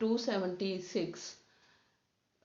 276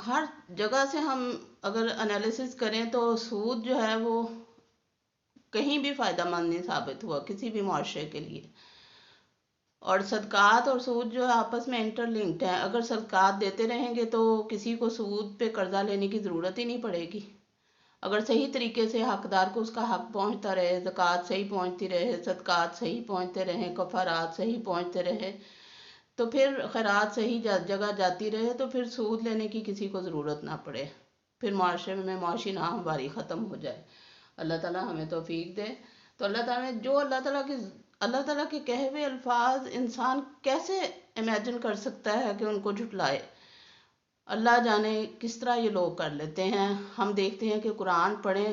ہر جگہ سے ہم اگر انالیسس کریں تو سود جو ہے وہ کہیں بھی فائدہ مند نہیں ثابت ہوا کسی بھی معاشرے کے لیے. اور صدقات اور سود جو ہے آپس میں انٹر لنکڈ ہیں. اگر صدقات دیتے رہیں گے تو کسی کو سود پہ قرضہ لینے کی ضرورت ہی نہیں پڑے گی. اگر صحیح طریقے سے حقدار کو اس کا حق پہنچتا رہے، زکوٰۃ صحیح پہنچتی رہے، صدقات صحیح پہنچتے رہیں، کفارات صحیح پہنچتے رہے، تو پھر خیرات صحیح جگہ جاتی رہے، تو پھر سود لینے کی کسی کو ضرورت نہ پڑے، پھر معاشرے میں معاشی ناہمواری ختم ہو جائے. اللہ تعالیٰ ہمیں توفیق دے. تو اللہ تعالیٰ نے جو اللہ تعالیٰ کے کہے ہوئے الفاظ انسان کیسے امیجن کر سکتا ہے کہ ان کو جھٹلائے. اللہ جانے کس طرح یہ لوگ کر لیتے ہیں. ہم دیکھتے ہیں کہ قرآن پڑھیں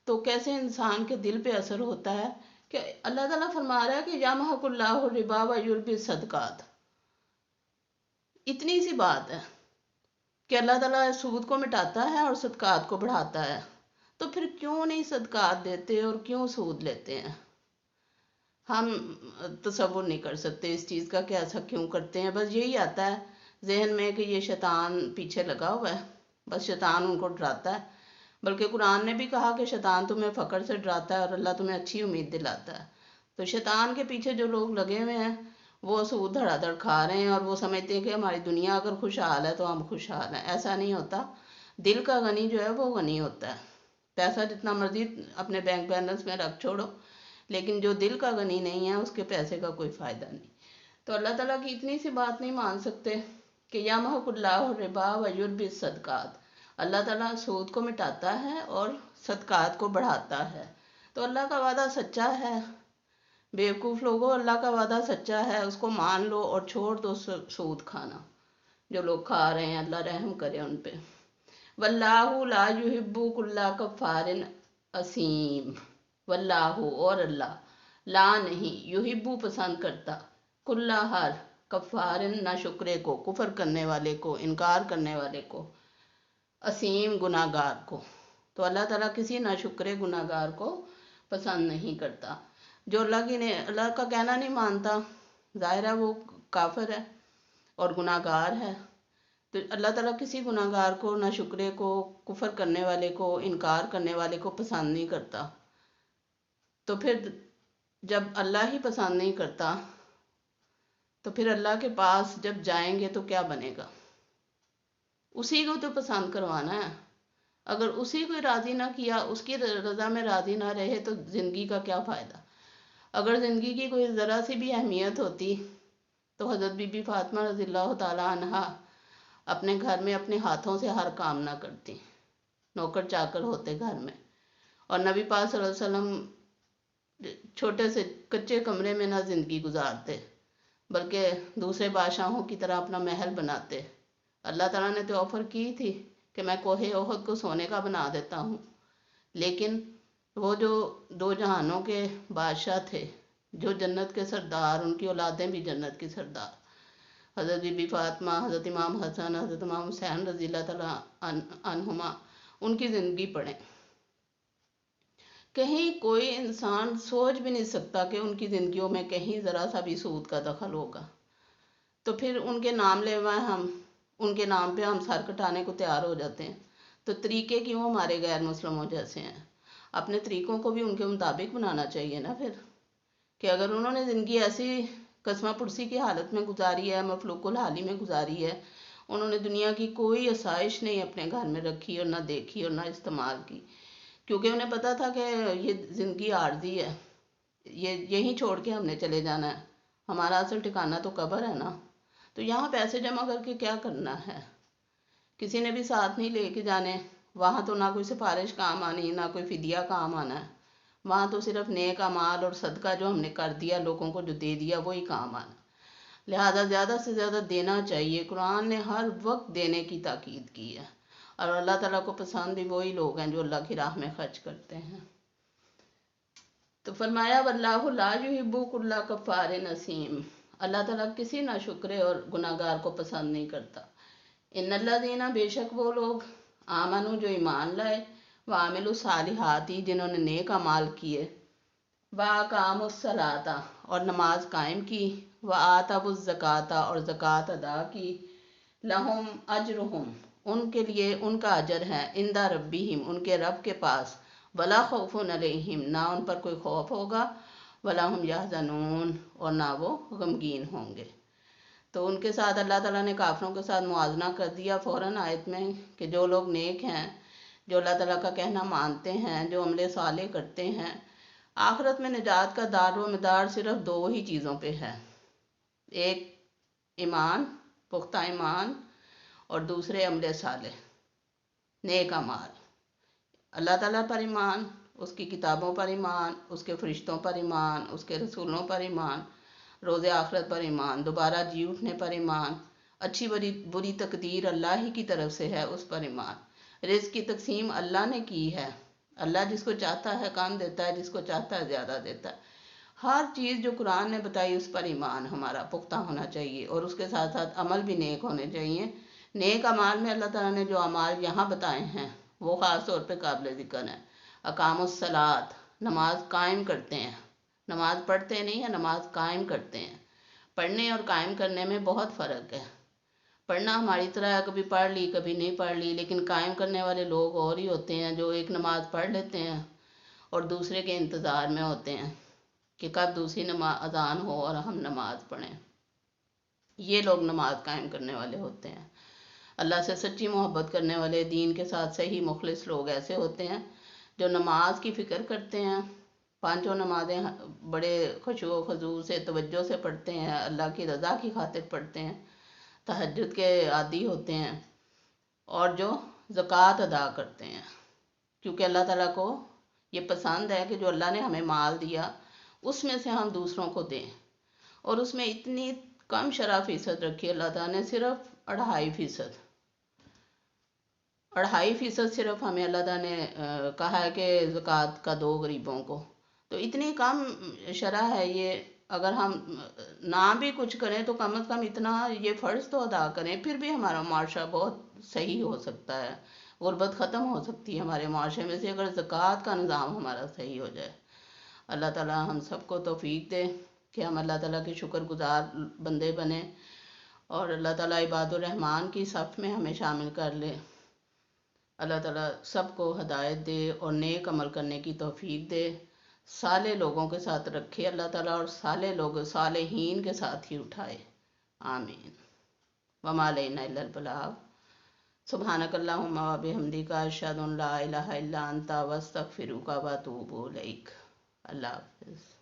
تو کیسے انسان کے دل پہ اثر ہوتا ہے کہ اللہ تعالیٰ فرما رہا ہے کہ یمحق اللہ الربا ویربی الصدقات. اتنی سی بات ہے کہ اللہ تعالیٰ سود کو مٹاتا ہے اور صدقات کو بڑھاتا ہے. تو پھر کیوں نہیں صدقات دیتے اور کیوں سود لیتے ہیں؟ ہم تصور نہیں کر سکتے اس چیز کا کہ ایسا کیوں کرتے ہیں. بس یہی آتا ہے ذہن میں کہ یہ شیطان پیچھے لگا ہوا ہے، بس شیطان ان کو ڈراتا ہے. بلکہ قرآن نے بھی کہا کہ شیطان تمہیں فقر سے ڈراتا ہے اور اللہ تمہیں اچھی امید دلاتا ہے. تو شیطان کے پیچھے جو لوگ لگے ہوئے ہیں وہ سود دھڑا دھڑ کھا رہے ہیں اور وہ سمجھتے ہیں کہ ہماری دنیا اگر خوشحال ہے تو ہم خوشحال ہیں. ایسا نہیں ہوتا. دل کا غنی جو ہے وہ غنی ہوتا ہے. پیسہ جتنا مرضی اپنے بینک بیلنس میں رکھ چھوڑو، لیکن جو دل کا غنی نہیں ہے اس کے پیسے کا کوئی فائدہ نہیں. تو اللہ تعالیٰ کی اتنی سی بات نہیں مان سکتے کہ یمحق اللہ الربا ویربی الصدقات. اللہ تعالیٰ سود کو مٹاتا ہے اور صدقات کو بڑھاتا ہے. تو اللہ کا وعدہ سچا ہے. بیوقوف لوگوں، اللہ کا وعدہ سچا ہے، اس کو مان لو اور چھوڑ دو سود کھانا. جو لوگ کھا رہے ہیں اللہ رحم کرے ان پہ. واللہ لا یحب کل کفار اثیم. واللہ اور اللہ لا نہیں یحب پسند کرتا کل ہر کفار نہ شکرے کو، کفر کرنے والے کو، انکار کرنے والے کو، اثیم گناہ گار کو. تو اللہ تعالیٰ کسی نہ شکرے گناہ گار کو پسند نہیں کرتا. جو اللہ کا کہنا نہیں مانتا ظاہر ہے وہ کافر ہے اور گناہ گار ہے. تو اللہ تعالیٰ کسی گناہ گار کو، نہ شکرے کو، کفر کرنے والے کو، انکار کرنے والے کو پسند نہیں کرتا. تو پھر جب اللہ ہی پسند نہیں کرتا تو پھر اللہ کے پاس جب جائیں گے تو کیا بنے گا؟ اسی کو تو پسند کروانا ہے. اگر اسی کو راضی نہ کیا، اس کی رضا میں راضی نہ رہے تو زندگی کا کیا فائدہ؟ اگر زندگی کی کوئی ذرا سی بھی اہمیت ہوتی تو حضرت بی بی فاطمہ رضی اللہ تعالیٰ عنہا اپنے گھر میں اپنے ہاتھوں سے ہر کام نہ کرتی، نوکر چاکر ہوتے گھر میں. اور نبی پاک صلی اللہ علیہ وسلم چھوٹے سے کچے کمرے میں نہ زندگی گزارتے بلکہ دوسرے بادشاہوں کی طرح اپنا محل بناتے. اللہ تعالیٰ نے تو آفر کی تھی کہ میں کوہ احد کو سونے کا بنا دیتا ہوں، لیکن وہ جو دو جہانوں کے بادشاہ تھے، جو جنت کے سردار، ان کی اولادیں بھی جنت کی سردار، حضرت بی بی فاطمہ، حضرت امام حسن، حضرت امام حسین رضی اللہ تعالیٰ عنہما، ان کی زندگی پڑھیں. کہیں کوئی انسان سوچ بھی نہیں سکتا کہ ان کی زندگیوں میں کہیں ذرا سا بھی سود کا دخل ہوگا. تو پھر ان کے نام لیوا ہم ان کے نام پہ ہم سر کٹانے کو تیار ہو جاتے ہیں. تو طریقے کیوں ہمارے غیر مسلموں جیسے ہیں؟ اپنے طریقوں کو بھی ان کے مطابق بنانا چاہیے نا پھر. کہ اگر انہوں نے زندگی ایسی قسمہ پرسی کی حالت میں گزاری ہے، مفلوق الحالی میں گزاری ہے، انہوں نے دنیا کی کوئی آسائش نہیں اپنے گھر میں رکھی اور نہ دیکھی اور نہ استعمال کی، کیونکہ انہیں پتا تھا کہ یہ زندگی عارضی ہے، یہیں چھوڑ کے ہم نے چلے جانا ہے، ہمارا اصل ٹھکانہ تو قبر ہے نا. تو یہاں پیسے جمع کر کے کیا کرنا ہے؟ کسی نے بھی ساتھ نہیں لے کے جانے. وہاں تو نہ کوئی سفارش کام آنی، نہ کوئی فدیہ کام آنا ہے. وہاں تو صرف نیک اعمال اور صدقہ جو ہم نے کر دیا، لوگوں کو جو دے دیا، وہی کام آنا. لہذا زیادہ سے زیادہ دینا چاہیے. قرآن نے ہر وقت دینے کی تاکید کی ہے، اور اللہ تعالیٰ کو پسند بھی وہی لوگ ہیں جو اللہ کی راہ میں خرچ کرتے ہیں. تو فرمایا واللہ لا یحب کل کفار اثیم. اللہ تعالیٰ کسی نہ شکرے اور گناہ گار کو پسند نہیں کرتا. ان الذین، بے شک وہ لوگ، آمنو جو ایمان لائے، وعملوا الصالحات جنہوں نے نیک اعمال کیے، واقاموا الصلاۃ اور نماز قائم کی، وآتوا الزکوٰۃ اور زکوٰۃ ادا کی، لہم اجرہم ان کے لیے ان کا اجر ہے عند ربہم، ان کے رب کے پاس، ولا خوف علیہم، نہ ان پر کوئی خوف ہوگا، ولا ہم یحزنون، اور نہ وہ غمگین ہوں گے۔ تو ان کے ساتھ اللہ تعالیٰ نے کافروں کے ساتھ موازنہ کر دیا فوراً آیت میں کہ جو لوگ نیک ہیں، جو اللہ تعالیٰ کا کہنا مانتے ہیں، جو عمل صالح کرتے ہیں، آخرت میں نجات کا دار و مدار صرف دو ہی چیزوں پہ ہے، ایک ایمان، پختہ ایمان، اور دوسرے عمل صالح، نیک اعمال۔ اللہ تعالیٰ پر ایمان، اس کی کتابوں پر ایمان، اس کے فرشتوں پر ایمان، اس کے رسولوں پر ایمان، روز آخرت پر ایمان، دوبارہ جی اٹھنے پر ایمان، اچھی بری تقدیر اللہ ہی کی طرف سے ہے اس پر ایمان، رزق کی تقسیم اللہ نے کی ہے، اللہ جس کو چاہتا ہے کم دیتا ہے، جس کو چاہتا ہے زیادہ دیتا ہے، ہر چیز جو قرآن نے بتائی اس پر ایمان ہمارا پختہ ہونا چاہیے، اور اس کے ساتھ ساتھ عمل بھی نیک ہونے چاہیے۔ نیک اعمال میں اللہ تعالیٰ نے جو اعمال یہاں بتائے ہیں وہ خاص طور پہ قابل ذکر ہیں۔ اقام الصلاۃ، نماز قائم کرتے ہیں، نماز پڑھتے نہیں ہیں، نماز قائم کرتے ہیں۔ پڑھنے اور قائم کرنے میں بہت فرق ہے۔ پڑھنا ہماری طرح ہے، کبھی پڑھ لی کبھی نہیں پڑھ لی، لیکن قائم کرنے والے لوگ اور ہی ہوتے ہیں، جو ایک نماز پڑھ لیتے ہیں اور دوسرے کے انتظار میں ہوتے ہیں کہ کب دوسری نماز اذان ہو اور ہم نماز پڑھیں۔ یہ لوگ نماز قائم کرنے والے ہوتے ہیں۔ اللہ سے سچی محبت کرنے والے، دین کے ساتھ صحیح مخلص لوگ ایسے ہوتے ہیں جو نماز کی فکر کرتے ہیں، پانچوں نمازیں بڑے خشوع و خضوع سے توجہ سے پڑھتے ہیں، اللہ کی رضا کی خاطر پڑھتے ہیں، تہجد کے عادی ہوتے ہیں، اور جو زکوٰۃ ادا کرتے ہیں، کیونکہ اللہ تعالیٰ کو یہ پسند ہے کہ جو اللہ نے ہمیں مال دیا اس میں سے ہم دوسروں کو دیں، اور اس میں اتنی کم شرح فیصد رکھی اللہ تعالیٰ نے، صرف 2.5%، 2.5% صرف ہمیں اللہ تعالیٰ نے کہا ہے کہ زکوٰۃ کا دو غریبوں کو، تو اتنی کم شرح ہے یہ۔ اگر ہم نہ بھی کچھ کریں تو کم از کم اتنا یہ فرض تو ادا کریں، پھر بھی ہمارا معاشرہ بہت صحیح ہو سکتا ہے، غربت ختم ہو سکتی ہے ہمارے معاشرے میں سے اگر زکوٰۃ کا نظام ہمارا صحیح ہو جائے۔ اللہ تعالیٰ ہم سب کو توفیق دے کہ ہم اللہ تعالیٰ کے شکر گزار بندے بنیں، اور اللہ تعالیٰ عباد الرحمن کی صف میں ہمیں شامل کر لے۔ اللہ تعالیٰ سب کو ہدایت دے اور نیک عمل کرنے کی توفیق دے، صالح لوگوں کے ساتھ رکھے اللہ تعالیٰ، اور صالح لوگ صالحین کے ساتھ ہی اٹھائے، آمین۔ وما علینا الا البلاغ۔ سبحانک اللہم و بحمدک، اشہد ان لا الہ الا انت، واستغفرک واتوب الیک۔ اللہ حافظ۔